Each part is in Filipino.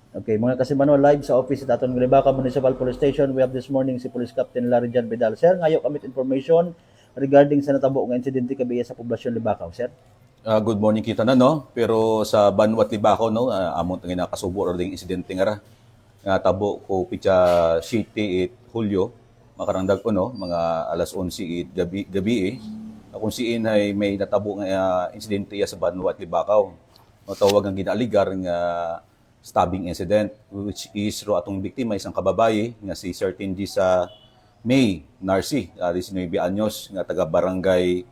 Okay, mga kasimano, live sa office sa Aton Galibaca Municipal Police Station. We have this morning si Police Captain Larry Jan Vidal. Sir, ngayon kami information regarding sa natabo nga insidente kabiya sa poblasyon Libacaw, sir. Good morning kita na no, pero sa Banwat Libaco no, among tangina kasubo or ding insidente nga ra. Nga tabo ko pitsa City it Hulyo makarangdag ko no, mga alas 11 it gabi kung siin ay may natabo nga insidente ya sa Banwat Libaco. No, tawag ang ginaligar nga stabbing incident which is ro atong biktima isang kababaye nga si Certain G sa May Narcy, 19 anyos nga taga barangay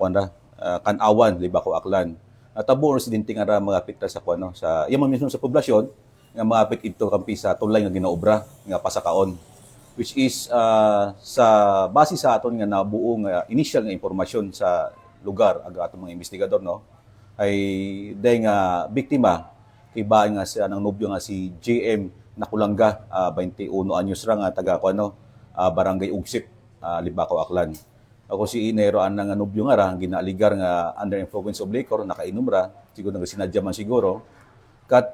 kuanda Kanawan, Libaco, Aklan. Tabo residente nga ra mga pita sa kuano sa iyang mismo sa poblasyon nga maapit ito kampi sa tulay nga ginaobra nga pasakaon which is sa base sa aton nga nabuo nga initial nga impormasyon sa lugar aga atong mga investigador no ay day nga biktima kay bae nga siya ng nobyo nga si JM Nakulangga, 21 anyos ra nga taga kuano barangay Ugsip, Libaco, Aklan. Ako si Inero ang nga nobyo nga ra ginaligar nga under influence of liquor nakainom ra siguro nga sinadya man siguro kat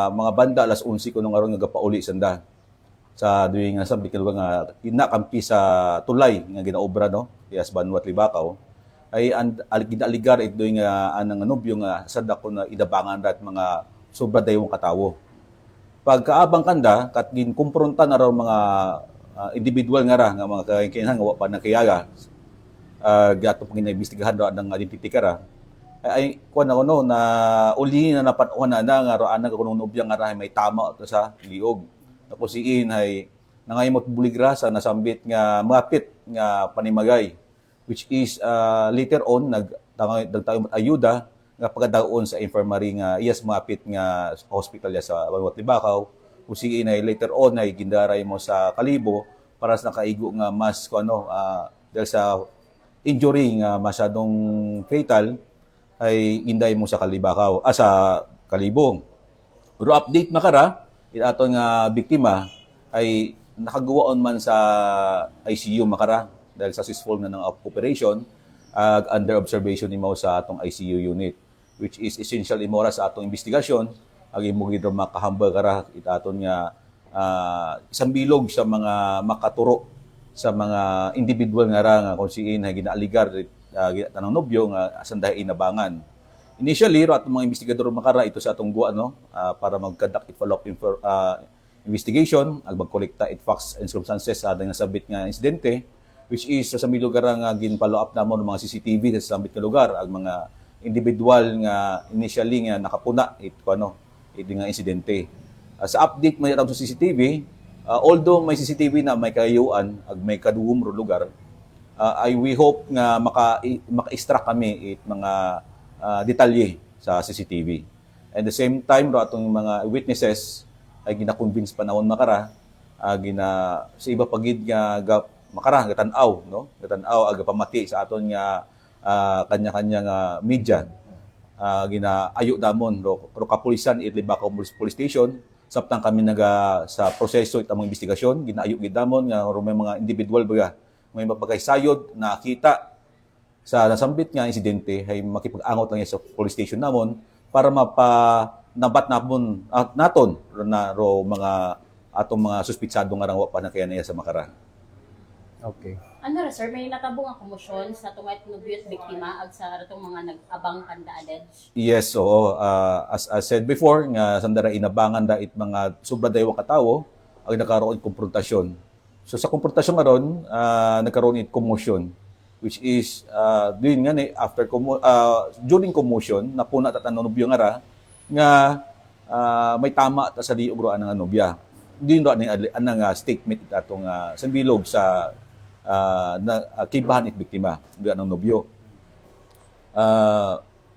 mga banda alas 11 ko nung aron nga gapauli sanda sa duy nga sabi nga inakampi sa tulay nga ginaobra no yes Banwat Libacaw ay ginaligar ito nga anang nobyo nga sada ko na idabangan rat mga sobra dayong katawo pagkaabang kanda kat ginkumpronta na raw mga individual nga ra nga mga kinahanglan nga wa pa nakayaga gato pang inaimbestigahan raw ng identity kara ay kuan ako no na uli na napatuhan na nga raw anang kuno nobya nga ra may tama to sa liog tapos siin ay nangayimot buligrasa nasambit nga mapit nga panimagay which is later on nagtayo ayuda nga pagkadaon sa infirmary nga iyas mapit nga hospital ya sa Banwat Libacaw kung siin ay later on ay gindaray mo sa Kalibo para sa nakaigo nga mas kuno dahil sa injury nga masyadong fatal ay inday mo sa Kalibacaw sa Kalibo. Pero update makara ato nga biktima ay nakagawaon man sa ICU makara dahil sa successful na ng operation under observation ni mo sa atong ICU unit which is essential imora sa atong investigasyon ag imo gid makahamba kara itaton nga isang bilog sa mga makaturo sa mga individual nga ra nga kung siin na ginaaligar tanang nobyo nga asan dahil inabangan. Initially, ro atong mga investigador makara ito sa atong guwa no para mag-conduct follow-up investigation ag magkolekta it facts and circumstances sa nga sabit nga insidente which is sa may lugar nga gin-follow up namon mga CCTV sa sabit nga lugar ag mga individual nga initially nga nakapuna ito ano ito nga insidente. Sa update man sa CCTV although may CCTV na may kayuan ag may kaduwom ro lugar we hope nga maka-extract kami it mga detalye sa CCTV. And the same time ro atong mga witnesses ay gina-convince panahon makara sa iba pagid nga makara gatan-aw no gatan-aw aga pamati sa aton nga kanya-kanya nga media ginaayo damon ro kapulisan it Libacaw Police Station samtang kami naga sa proseso itang mga investigasyon ginaayo gid damon nga may mga individual baga may mapagaysayod nakita sa nasambit nga insidente ay makipag-angot lang sa police station namon para nabat namon naton na ro mga atong mga suspitsado nga rang wa pa na kaya niya sa makara. Okay. Ano ra sir, may natabo nga komosyon sa tungay nubiot biktima ag sa ratong mga nag-abang kanda alleged? Yes, oo. As I said before, nga sandara inabangan da it mga sobra dayo katawo ang nakaroon konfrontasyon. So sa konfrontasyon karon, nagkaroon it commotion which is din nga ni after during commotion napuna ta tanonobyo nga ra nga may tama ta sa liog ro anang nobya. Din ro anang statement atong sambilog sa kibahan it biktima do anang nobyo.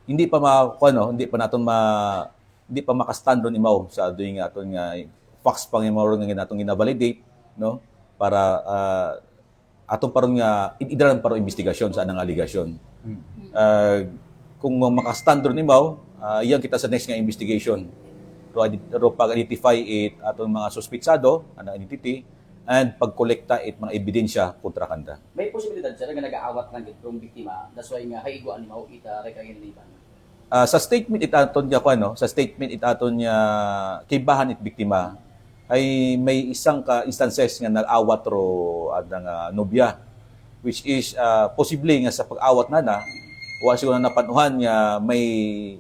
Hindi pa hindi pa naton hindi pa makastand ron imaw sa doing aton nga facts pang imaw ron nga naton gina-validate no para atong paron nga idaran paro investigasyon sa anang aligasyon. Kung makastand ron imaw iyang kita sa next nga investigation ro pag-identify it atong mga suspitsado anang identity and pagkolekta it mga ebidensya kontra kanda. May posibilidad sir nga nag-aawat lang itong biktima that's why nga haiguan ni mao ita rekagin liban. Sa statement itaton niya ko ano, sa statement itaton niya kibahan it biktima ay may isang ka instances nga nag-awat ro adang nobya, which is posible nga sa pag-awat na wa siguro napanuhan nga may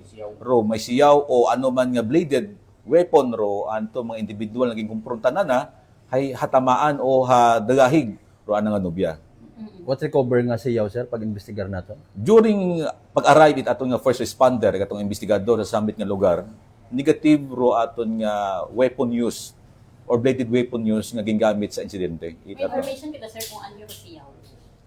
siyaw o ano man nga bladed weapon ro anto mga individual naging kumpronta na ay hatamaan o dagahig ro anang nobya. What recover nga siyaw, sir, pag-investigar nato? During pag-arrive it aton nga first responder katong investigador sa sambit nga lugar, negative ro aton nga weapon use or bladed weapon use nga gingamit sa insidente. May information kita sir kung ano yung siyaw.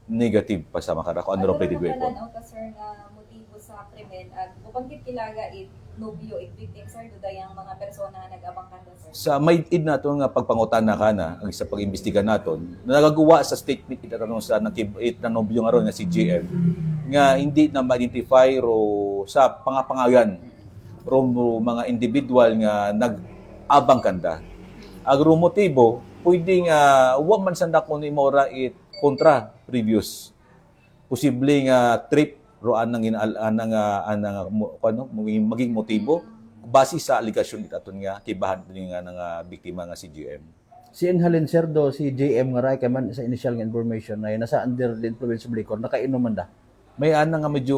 Negative pa sa makara kung ano ro bladed weapon. Ano ka sir nga motibo sa krimen at bukang kilaga it nobyo it victim sir dudayang mga persona nga nag-abang kanda sir. Sa may id nato nga pagpangutan na kana ang sa pag-imbestiga naton, nagagawa sa statement itanong sa nakibit na nobyo nga ron nga si GM nga hindi na ma-identify ro sa pangapangagan ro mga individual nga nag-abang kanda. Ang motibo, pwedeng wa man sa dako ni Mora it kontra previous. Posible nga trip ro anang maging motibo base sa aligasyon itaton nga kibahan din nga nga biktima nga si GM. Si Inhalin, sir, do, si JM nga ray kay man sa initial nga information na nasa under the influence of liquor, nakainom man da. May nga medyo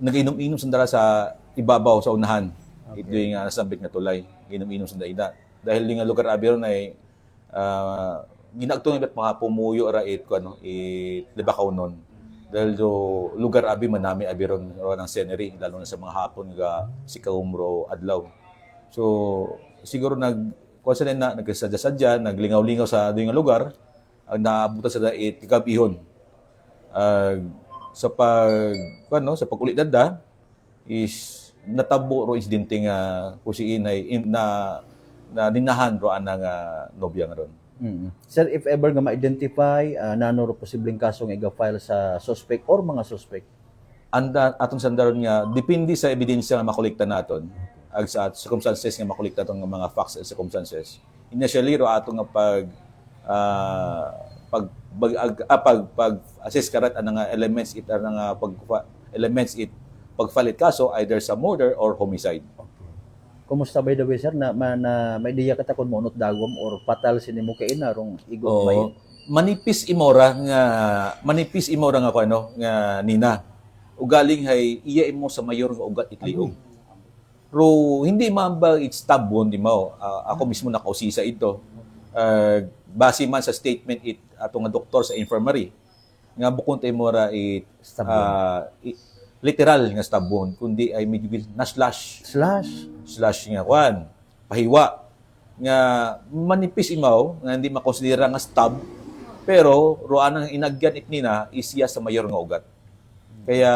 nag-inom-inom sandara sa ibabaw sa unahan. Okay. Ito yung nasambit nga tulay. Ginom-inom sa daida. Dahil nga lugar abiron ay ginagtong iba't mga pumuyo ra it libakaw nun. Dahil lugar abi manami abiron ro ng scenery lalo na sa mga hapon nga sikawumro adlaw. So siguro nagkasadya-sadya, naglingaw-lingaw sa doing nga lugar, ang naabutan sa dait gabihon. Sa sa pag-ulit dada is natabo ro insidente nga kusiin ay na ninahan ro anang nobya nga ron. Sir, if ever nga ma-identify, nano ro posibleng kaso nga iga-file sa suspect or mga suspect? Atong sandaron nga depende sa ebidensya nga makolekta naton ag sa circumstances nga makolekta tong mga facts and circumstances. Initially ro atong nga pag assess karat anang elements pagfalit kaso either sa murder or homicide. Kumusta by the way, sir, na may diya ka takon mo unot dagom or fatal sinimo kay inarong igo Oo. Manipis imora nga nga nina. Ugaling hay iya imo sa mayor nga ugat itliog. Pero hindi mamba it's stab wound di mo. Ako mismo nakausisa ito. Base man sa statement ato nga doktor sa infirmary nga bukod tay mora Stab literal nga stab wound kundi ay medyo na slash nga kwan pahiwa nga manipis imaw nga hindi makonsidera nga stab pero roan ang inagyan nina is siya sa mayor nga ugat kaya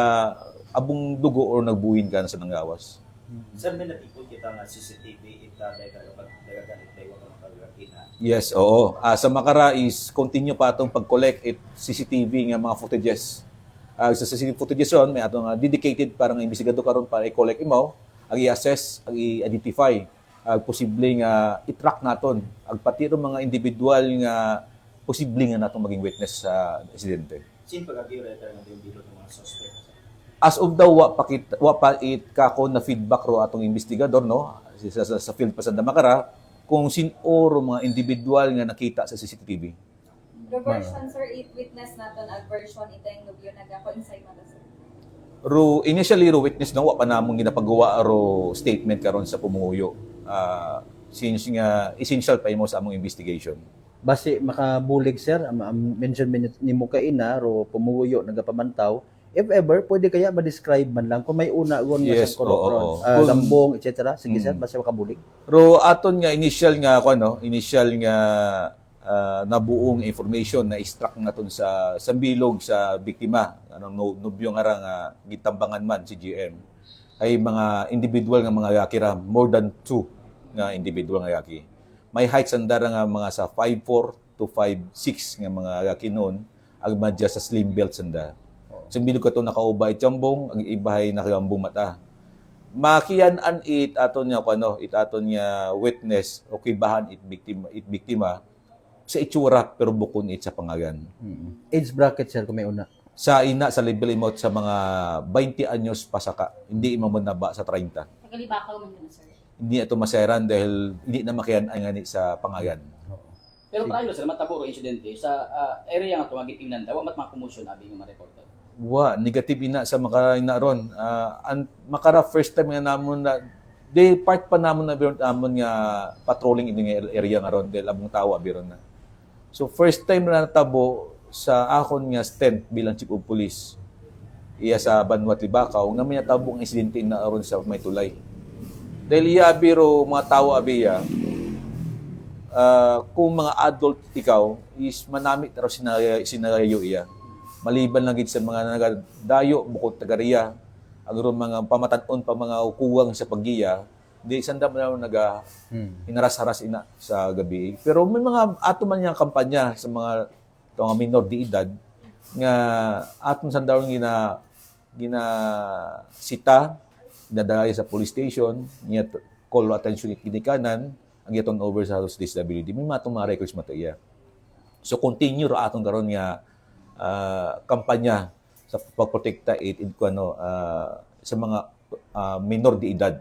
abong dugo or nagbuhin ka na sa nanggawas. Sir, may natipon kita nga CCTV dahil kapag nagagamit tayo ng pagkakina. Yes, oo. Sa makara is continue pa itong pag-collect CCTV nga mga footages. Sa CCTV footages ron, may atong dedicated parang investigador karon para i-collect imaw, ang i-assess, ang i-identify, posible nga i-track naton, ang pati ron mga individual nga posible nga natong maging witness sa insidente. Sino pag-abioleta ng dilo ng mga suspect? As of daw, wa pa it kako na feedback ro atong investigador, no? Sa field pa sa Damakara, kung sino mga individual nga nakita sa CCTV. The version sir it witness naton ag version itay nobyo nag-coincide man sir. Initially witness no wa pa namong ginapagawa ro statement karon sa pumuyo. Since nga essential pa imo sa among investigation. Base makabulig, sir, mention nimo kay ina ro pumuyo nagapamantaw. If ever, pwede kaya ma-describe man lang kung may una gon nga Yes, sa korokron, oo. lambong, etc. Sige, sir, basta makabulig. Pero aton nga initial nga nabuong information na extract naton sa bilog sa biktima anong nobyo nga nga gitambangan man si GM ay mga individual nga mga yakira more than 2 nga individual nga yaki. May height sandara nga mga sa 5'4" to 5'6" nga mga yaki noon ag madya sa slim belt sanda. Sa bilog kato nakaubay tiyambong ang ibahay nakagambong mata. Makiyan-an aton nga witness o kibahan biktima sa itsura pero bukon sa pangagan. Age bracket, sir, kung may una. sa ina sa level imot sa mga 20 anyos pasaka, hindi imamunaba sa 30. Tagalibakaw man ka na, sir. Hindi ito maseran dahil hindi na makiyan ang ngani sa pangayan. Pero paano sila mataburo insidente sa area nga tumagit tingnan daw mat mga commotion abi nga ma-report. Negative ina sa makaraina ron. Makara first time nga namon na they part pa namon na biron namon nga patrolling ini nga area nga ron dahil abong tao biron na. So first time na natabo sa akon nga stand bilang chief of police iya sa Banwat Libakaw nga may natabo ang insidente na aron sa may tulay. Dahil iya biro mga tao abiya kung mga adult ikaw is manamit raw sinayo iya. Maliban lang gid sa mga nagadayo bukod tagariya ang mga pamatanon pa mga ukuwang sa paggiya di sanda man naga hinaras-haras ina sa gabi. Pero may mga ato man yang kampanya sa mga minor de edad nga aton sanda gina sita dadaya sa police station niya call attention kinikanan ang yaton over sa house disability may matong mga records mataya. So continue ra aton karon nga kampanya sa pagprotekta sa mga minor de edad.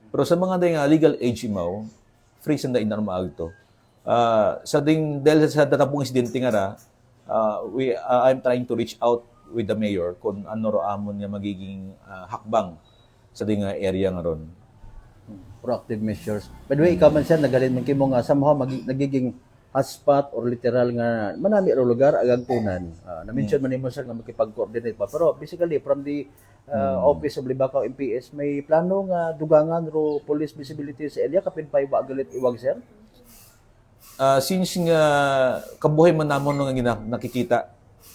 Pero sa mga legal age imaw, free sanda inar maagto. Sa dahil sa datapong insidente nga ra, I'm trying to reach out with the mayor kung ano ro amon nga magiging hakbang sa ding area nga ron. Proactive measures. By the way, ikaw man sir, nagalin man kimo nga somehow nagiging hotspot or literal nga manami ro lugar agagtunan. Na-mention man nimo sir nga makipag-coordinate pa. Pero basically from the Office of Libakaw MPS may plano nga dugangan ro police visibility sa area kapin pa iba galit iwag sir. Since nga kabuhay man namon nga nakikita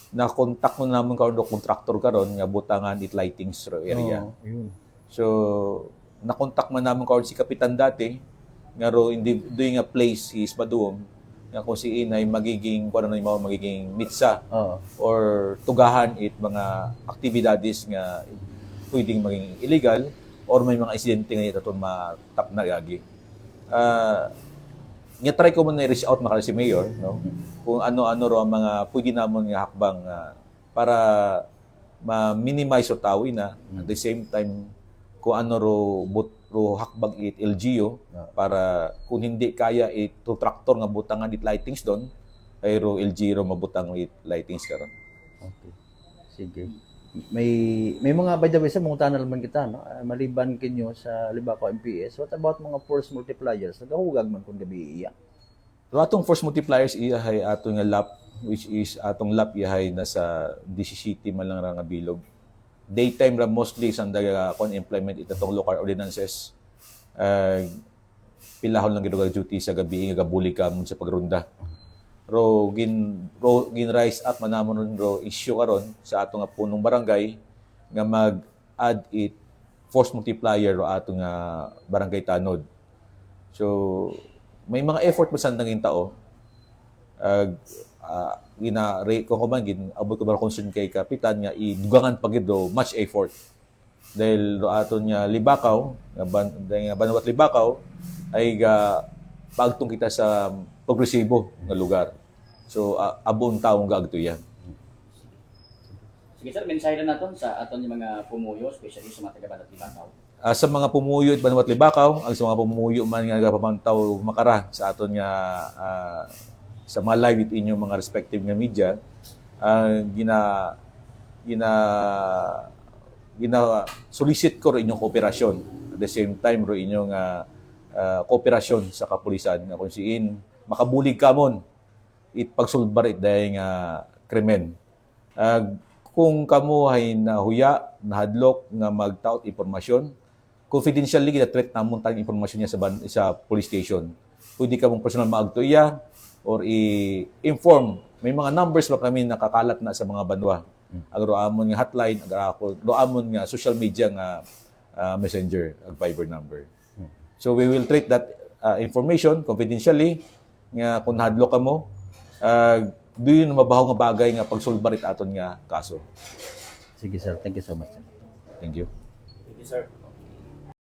na contact mo namon karon do contractor karon nga butangan it lightings ro area. Yun. So na-contact man namon karon si kapitan dati nga ro hindi doing a place is Baduom nga kung si inay magiging magiging mitsa or tugahan it mga aktibidades nga pwedeng maging illegal or may mga insidente nga ito matap na gagi. Nga try ko man na reach out makala si Mayor no kung ano-ano ro ang mga pwede namon nga hakbang para ma-minimize o tawin na at the same time kung ano ro hakbang it LGU para kung hindi kaya ito tractor nga butangan it lightings doon ay ro LGU ro mabutang it lightings karon. Okay. Sige. May mga by the way sa mga tanal man kita no maliban kinyo sa Libakaw MPS, what about mga force multipliers nagahugag man kun gabi iya? So atong force multipliers iya hay atong nga lap which is atong lap iya hay nasa DCCT man lang ra nga bilog. Daytime ra mostly sa implement itong local ordinances. Pilahon lang gid duty sa gabi nga gabuli ka mo sa pagrunda. Ro gin rise up manamon ro issue karon sa atong nga punong barangay nga mag-add it force multiplier ro atong nga barangay tanod. So may mga effort mo sa nanging tao. Kung kuman abot ko ba concern kay kapitan nga idugangan pagid do much effort dahil do aton nga Libakaw nga Banwat Libakaw ay pagtong kita sa progresibo nga lugar. So abon taong gaagto yan. Sige sir, mensahe na naton sa aton yung mga pumuyo, especially sa mga taga-Banwat Libakaw. Sa mga pumuyo at Banwat Libakaw, ang sa mga pumuyo man nga nagapamantaw makara sa aton nga sa mga live with inyong mga respective nga media, solicit ko rin inyong kooperasyon. At the same time, ro inyong kooperasyon sa kapulisan nga kung siin makabulig ka mon pagsulbar it dahil nga krimen. Kung kamo ay nahuya, nahadlok nga magtaot impormasyon, confidentially gina-treat namon tayong impormasyon niya sa police station. Pwede ka mong personal maagto iya or i-inform. May mga numbers pa kami nakakalat na sa mga banwa. Ang roamon nga hotline, ang roamon nga social media nga messenger, ang Viber number. So we will treat that information confidentially nga kung nahadlok ka mo, doon mabahaw nga bagay nga pagsulbarit aton nga kaso. Sige sir, thank you so much. Thank you. Thank you, sir.